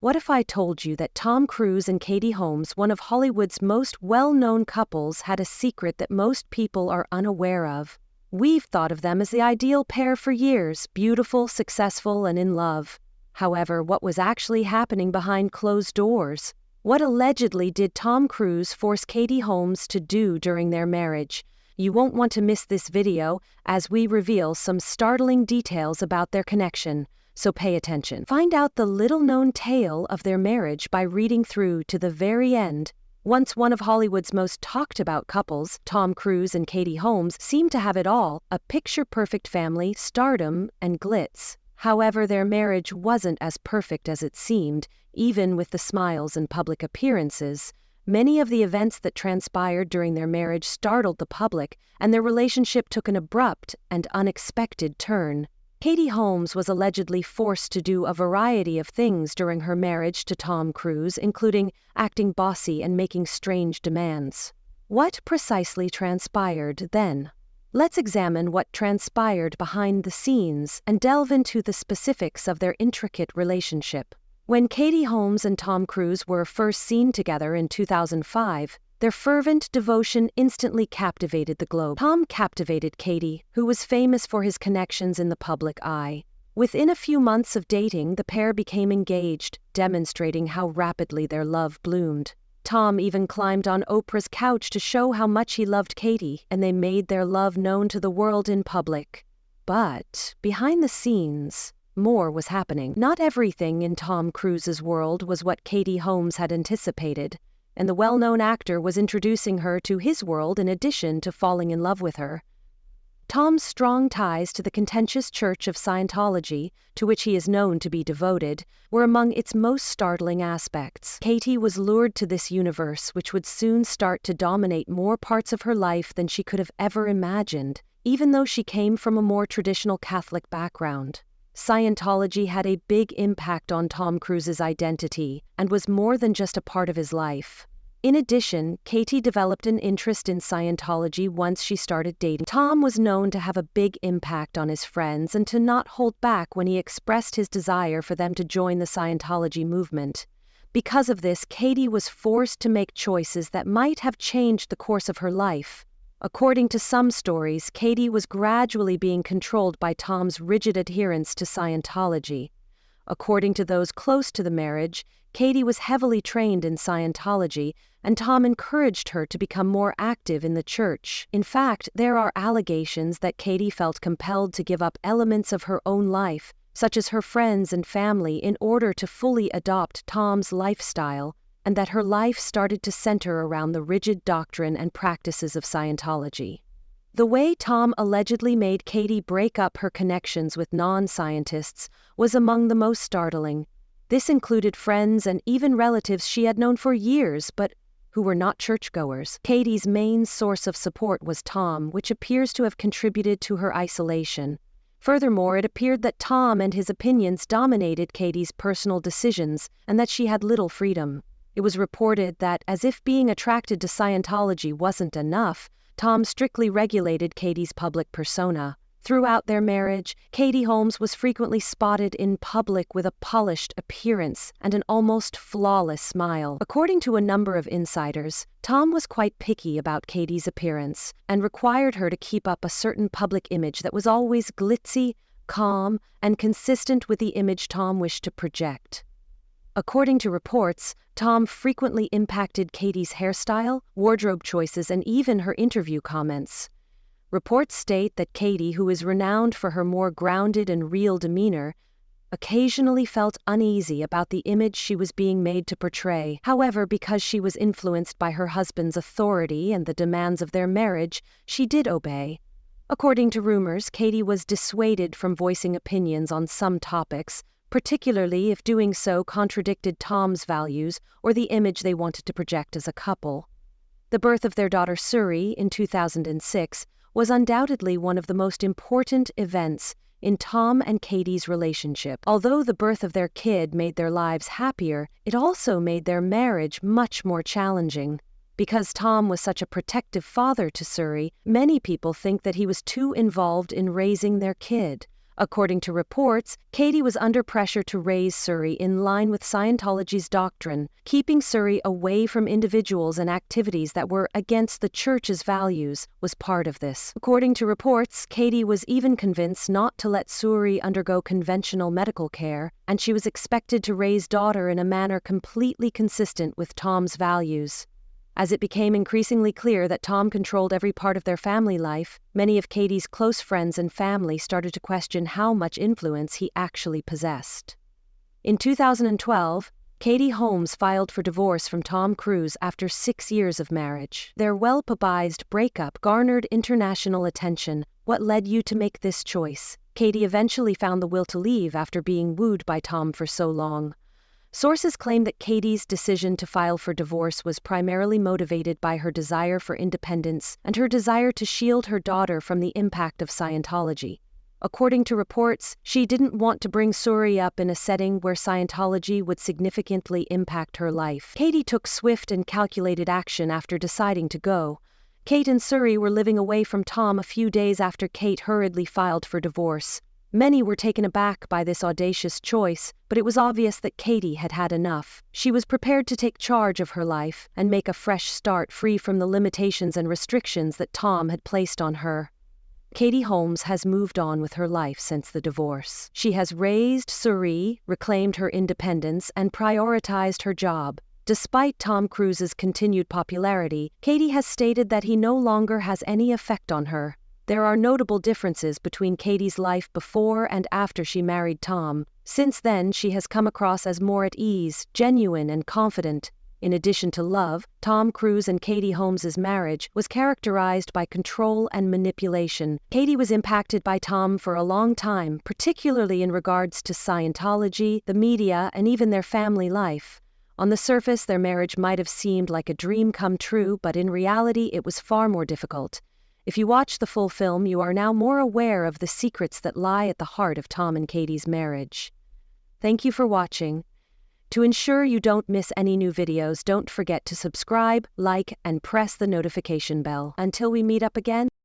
What if I told you that Tom Cruise and Katie Holmes, one of Hollywood's most well-known couples, had a secret that most people are unaware of? We've thought of them as the ideal pair for years, beautiful, successful, and in love. However, what was actually happening behind closed doors? What allegedly did Tom Cruise force Katie Holmes to do during their marriage? You won't want to miss this video as we reveal some startling details about their connection. So pay attention. Find out the little-known tale of their marriage by reading through to the very end. Once one of Hollywood's most talked-about couples, Tom Cruise and Katie Holmes seemed to have it all, a picture-perfect family, stardom, and glitz. However, their marriage wasn't as perfect as it seemed, even with the smiles and public appearances. Many of the events that transpired during their marriage startled the public, and their relationship took an abrupt and unexpected turn. Katie Holmes was allegedly forced to do a variety of things during her marriage to Tom Cruise, including acting bossy and making strange demands. What precisely transpired then? Let's examine what transpired behind the scenes and delve into the specifics of their intricate relationship. When Katie Holmes and Tom Cruise were first seen together in 2005, their fervent devotion instantly captivated the globe. Tom captivated Katie, who was famous for his connections in the public eye. Within a few months of dating, the pair became engaged, demonstrating how rapidly their love bloomed. Tom even climbed on Oprah's couch to show how much he loved Katie, and they made their love known to the world in public. But behind the scenes, more was happening. Not everything in Tom Cruise's world was what Katie Holmes had anticipated, and the well-known actor was introducing her to his world in addition to falling in love with her. Tom's strong ties to the contentious Church of Scientology, to which he is known to be devoted, were among its most startling aspects. Katie was lured to this universe, which would soon start to dominate more parts of her life than she could have ever imagined, even though she came from a more traditional Catholic background. Scientology had a big impact on Tom Cruise's identity and was more than just a part of his life. In addition, Katie developed an interest in Scientology once she started dating. Tom was known to have a big impact on his friends and to not hold back when he expressed his desire for them to join the Scientology movement. Because of this, Katie was forced to make choices that might have changed the course of her life. According to some stories, Katie was gradually being controlled by Tom's rigid adherence to Scientology. According to those close to the marriage, Katie was heavily trained in Scientology, and Tom encouraged her to become more active in the church. In fact, there are allegations that Katie felt compelled to give up elements of her own life, such as her friends and family, in order to fully adopt Tom's lifestyle, and that her life started to center around the rigid doctrine and practices of Scientology. The way Tom allegedly made Katie break up her connections with non-scientists was among the most startling. This included friends and even relatives she had known for years, but who were not churchgoers. Katie's main source of support was Tom, which appears to have contributed to her isolation. Furthermore, it appeared that Tom and his opinions dominated Katie's personal decisions and that she had little freedom. It was reported that, as if being attracted to Scientology wasn't enough, Tom strictly regulated Katie's public persona. Throughout their marriage, Katie Holmes was frequently spotted in public with a polished appearance and an almost flawless smile. According to a number of insiders, Tom was quite picky about Katie's appearance and required her to keep up a certain public image that was always glitzy, calm, and consistent with the image Tom wished to project. According to reports, Tom frequently impacted Katie's hairstyle, wardrobe choices, and even her interview comments. Reports state that Katie, who is renowned for her more grounded and real demeanor, occasionally felt uneasy about the image she was being made to portray. However, because she was influenced by her husband's authority and the demands of their marriage, she did obey. According to rumors, Katie was dissuaded from voicing opinions on some topics, particularly if doing so contradicted Tom's values or the image they wanted to project as a couple. The birth of their daughter Suri in 2006 was undoubtedly one of the most important events in Tom and Katie's relationship. Although the birth of their kid made their lives happier, it also made their marriage much more challenging. Because Tom was such a protective father to Suri, many people think that he was too involved in raising their kid. According to reports, Katie was under pressure to raise Suri in line with Scientology's doctrine, keeping Suri away from individuals and activities that were against the church's values was part of this. According to reports, Katie was even convinced not to let Suri undergo conventional medical care, and she was expected to raise daughter in a manner completely consistent with Tom's values. As it became increasingly clear that Tom controlled every part of their family life, many of Katie's close friends and family started to question how much influence he actually possessed. In 2012, Katie Holmes filed for divorce from Tom Cruise after 6 years of marriage. Their well-publicized breakup garnered international attention. What led you to make this choice? Katie eventually found the will to leave after being wooed by Tom for so long. Sources claim that Katie's decision to file for divorce was primarily motivated by her desire for independence and her desire to shield her daughter from the impact of Scientology. According to reports, she didn't want to bring Suri up in a setting where Scientology would significantly impact her life. Katie took swift and calculated action after deciding to go. Kate and Suri were living away from Tom a few days after Kate hurriedly filed for divorce. Many were taken aback by this audacious choice, but it was obvious that Katie had had enough. She was prepared to take charge of her life and make a fresh start free from the limitations and restrictions that Tom had placed on her. Katie Holmes has moved on with her life since the divorce. She has raised Suri, reclaimed her independence, and prioritized her job. Despite Tom Cruise's continued popularity, Katie has stated that he no longer has any effect on her. There are notable differences between Katie's life before and after she married Tom. Since then, she has come across as more at ease, genuine, and confident. In addition to love, Tom Cruise and Katie Holmes' marriage was characterized by control and manipulation. Katie was impacted by Tom for a long time, particularly in regards to Scientology, the media, and even their family life. On the surface, their marriage might have seemed like a dream come true, but in reality, it was far more difficult. If you watch the full film, you are now more aware of the secrets that lie at the heart of Tom and Katie's marriage. Thank you for watching. To ensure you don't miss any new videos, don't forget to subscribe, like, and press the notification bell. Until we meet up again,